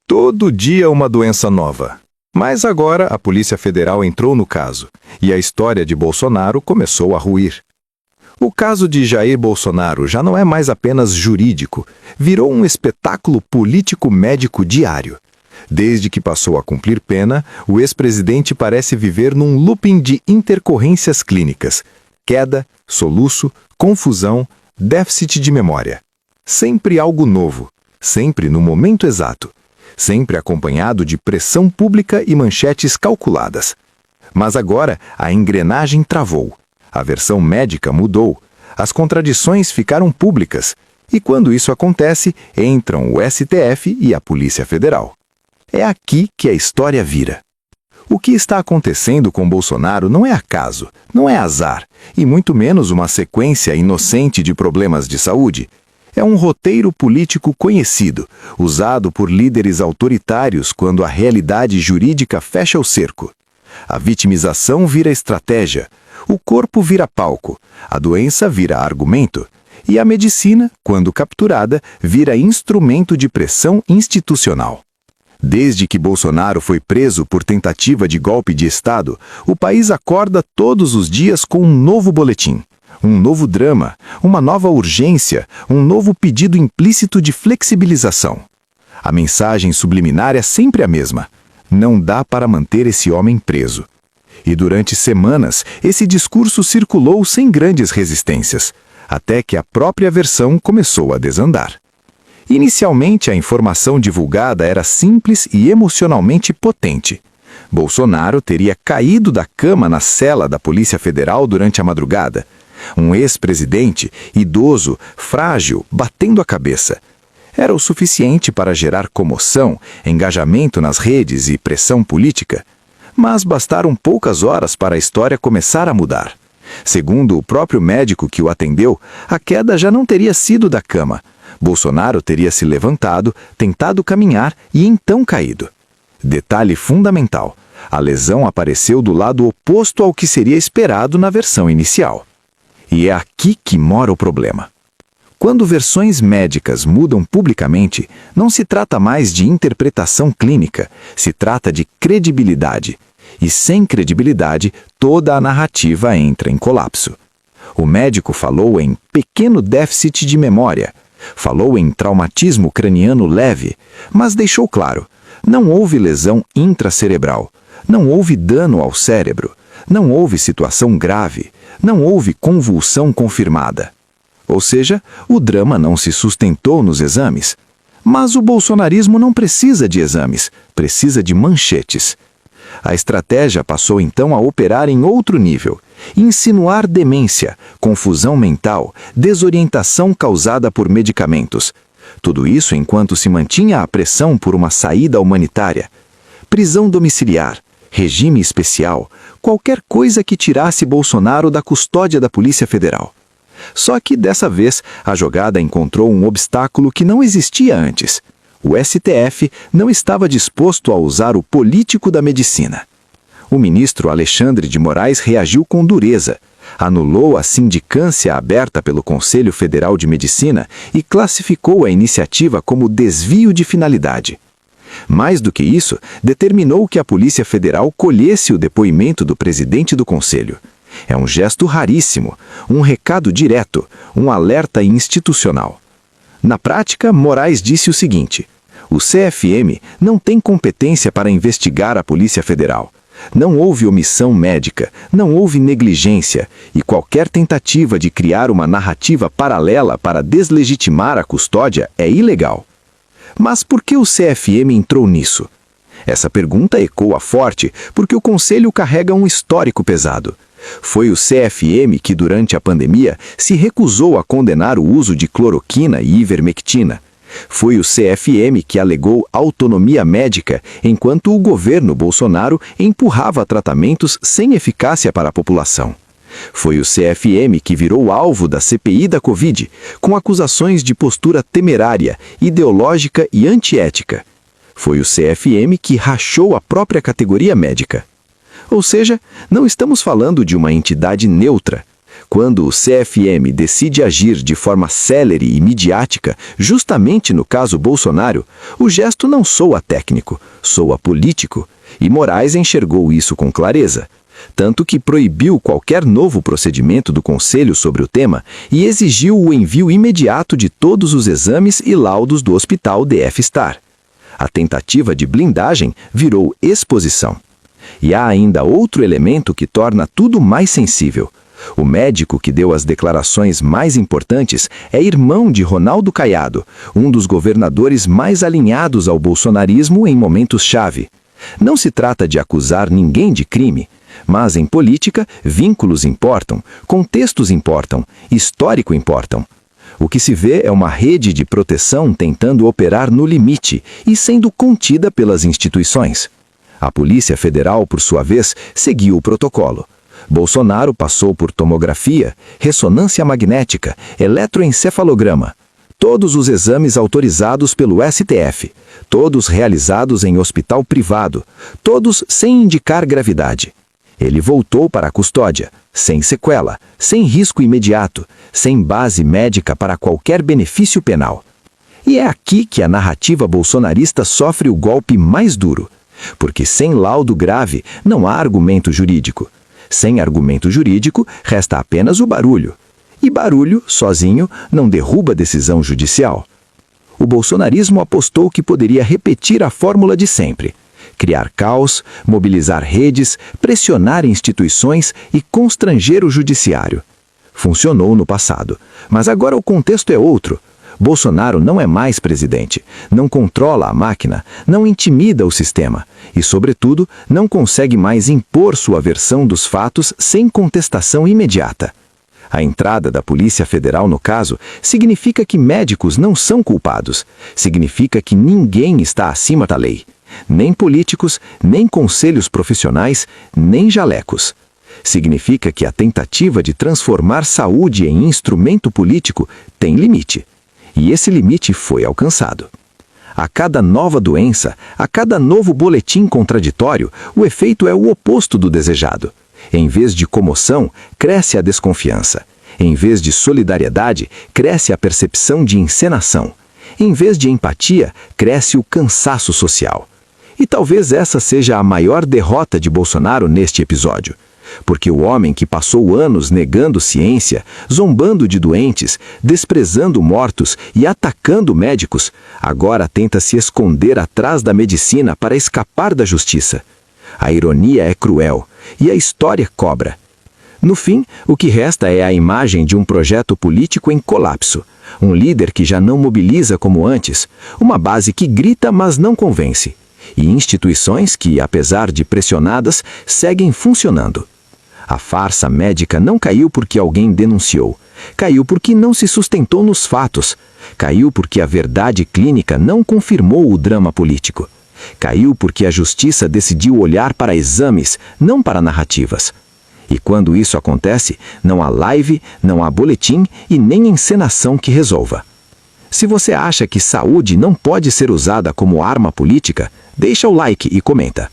Todo dia uma doença nova. Mas agora a Polícia Federal entrou no caso, e a história de Bolsonaro começou a ruir. O caso de Jair Bolsonaro já não é mais apenas jurídico, virou um espetáculo político-médico diário. Desde que passou a cumprir pena, o ex-presidente parece viver num looping de intercorrências clínicas: queda, soluço, confusão, déficit de memória. Sempre algo novo, sempre no momento exato, sempre acompanhado de pressão pública e manchetes calculadas. Mas agora a engrenagem travou, a versão médica mudou, as contradições ficaram públicas, e quando isso acontece, entram o STF e a Polícia Federal. É aqui que a história vira. O que está acontecendo com Bolsonaro não é acaso, não é azar, e muito menos uma sequência inocente de problemas de saúde. É um roteiro político conhecido, usado por líderes autoritários quando a realidade jurídica fecha o cerco. A vitimização vira estratégia, o corpo vira palco, a doença vira argumento, e a medicina, quando capturada, vira instrumento de pressão institucional. Desde que Bolsonaro foi preso por tentativa de golpe de Estado, o país acorda todos os dias com um novo boletim. Um novo drama, uma nova urgência, um novo pedido implícito de flexibilização. A mensagem subliminar é sempre a mesma: não dá para manter esse homem preso. E durante semanas, esse discurso circulou sem grandes resistências, até que a própria versão começou a desandar. Inicialmente, a informação divulgada era simples e emocionalmente potente. Bolsonaro teria caído da cama na cela da Polícia Federal durante a madrugada. Um ex-presidente, idoso, frágil, batendo a cabeça. Era o suficiente para gerar comoção, engajamento nas redes e pressão política. Mas bastaram poucas horas para a história começar a mudar. Segundo o próprio médico que o atendeu, a queda já não teria sido da cama. Bolsonaro teria se levantado, tentado caminhar e então caído. Detalhe fundamental: a lesão apareceu do lado oposto ao que seria esperado na versão inicial. E é aqui que mora o problema. Quando versões médicas mudam publicamente, não se trata mais de interpretação clínica, se trata de credibilidade. E sem credibilidade, toda a narrativa entra em colapso. O médico falou em pequeno déficit de memória, falou em traumatismo craniano leve, mas deixou claro: não houve lesão intracerebral, não houve dano ao cérebro, não houve situação grave, não houve convulsão confirmada. Ou seja, o drama não se sustentou nos exames. Mas o bolsonarismo não precisa de exames, precisa de manchetes. A estratégia passou então a operar em outro nível: insinuar demência, confusão mental, desorientação causada por medicamentos. Tudo isso enquanto se mantinha a pressão por uma saída humanitária. Prisão domiciliar, regime especial, qualquer coisa que tirasse Bolsonaro da custódia da Polícia Federal. Só que dessa vez a jogada encontrou um obstáculo que não existia antes. O STF não estava disposto a usar o político da medicina. O ministro Alexandre de Moraes reagiu com dureza, anulou a sindicância aberta pelo Conselho Federal de Medicina e classificou a iniciativa como desvio de finalidade. Mais do que isso, determinou que a Polícia Federal colhesse o depoimento do presidente do Conselho. É um gesto raríssimo, um recado direto, um alerta institucional. Na prática, Moraes disse o seguinte: o CFM não tem competência para investigar a Polícia Federal. Não houve omissão médica, não houve negligência, e qualquer tentativa de criar uma narrativa paralela para deslegitimar a custódia é ilegal. Mas por que o CFM entrou nisso? Essa pergunta ecoa forte porque o Conselho carrega um histórico pesado. Foi o CFM que, durante a pandemia, se recusou a condenar o uso de cloroquina e ivermectina. Foi o CFM que alegou autonomia médica, enquanto o governo Bolsonaro empurrava tratamentos sem eficácia para a população. Foi o CFM que virou alvo da CPI da Covid, com acusações de postura temerária, ideológica e antiética. Foi o CFM que rachou a própria categoria médica. Ou seja, não estamos falando de uma entidade neutra. Quando o CFM decide agir de forma célere e midiática, justamente no caso Bolsonaro, o gesto não soa técnico, soa político, e Moraes enxergou isso com clareza. Tanto que proibiu qualquer novo procedimento do Conselho sobre o tema e exigiu o envio imediato de todos os exames e laudos do hospital DF-Star. A tentativa de blindagem virou exposição. E há ainda outro elemento que torna tudo mais sensível. O médico que deu as declarações mais importantes é irmão de Ronaldo Caiado, um dos governadores mais alinhados ao bolsonarismo em momentos-chave. Não se trata de acusar ninguém de crime, mas em política, vínculos importam, contextos importam, histórico importam. O que se vê é uma rede de proteção tentando operar no limite e sendo contida pelas instituições. A Polícia Federal, por sua vez, seguiu o protocolo. Bolsonaro passou por tomografia, ressonância magnética, eletroencefalograma. Todos os exames autorizados pelo STF, todos realizados em hospital privado, todos sem indicar gravidade. Ele voltou para a custódia, sem sequela, sem risco imediato, sem base médica para qualquer benefício penal. E é aqui que a narrativa bolsonarista sofre o golpe mais duro, porque sem laudo grave não há argumento jurídico. Sem argumento jurídico, resta apenas o barulho. E barulho, sozinho, não derruba decisão judicial. O bolsonarismo apostou que poderia repetir a fórmula de sempre: criar caos, mobilizar redes, pressionar instituições e constranger o judiciário. Funcionou no passado, mas agora o contexto é outro. Bolsonaro não é mais presidente, não controla a máquina, não intimida o sistema e, sobretudo, não consegue mais impor sua versão dos fatos sem contestação imediata. A entrada da Polícia Federal no caso significa que médicos não são culpados, significa que ninguém está acima da lei. Nem políticos, nem conselhos profissionais, nem jalecos. Significa que a tentativa de transformar saúde em instrumento político tem limite. E esse limite foi alcançado. A cada nova doença, a cada novo boletim contraditório, o efeito é o oposto do desejado. Em vez de comoção, cresce a desconfiança. Em vez de solidariedade, cresce a percepção de encenação. Em vez de empatia, cresce o cansaço social. E talvez essa seja a maior derrota de Bolsonaro neste episódio. Porque o homem que passou anos negando ciência, zombando de doentes, desprezando mortos e atacando médicos, agora tenta se esconder atrás da medicina para escapar da justiça. A ironia é cruel e a história cobra. No fim, o que resta é a imagem de um projeto político em colapso, um líder que já não mobiliza como antes, uma base que grita mas não convence, e instituições que, apesar de pressionadas, seguem funcionando. A farsa médica não caiu porque alguém denunciou. Caiu porque não se sustentou nos fatos. Caiu porque a verdade clínica não confirmou o drama político. Caiu porque a justiça decidiu olhar para exames, não para narrativas. E quando isso acontece, não há live, não há boletim e nem encenação que resolva. Se você acha que saúde não pode ser usada como arma política, deixa o like e comenta.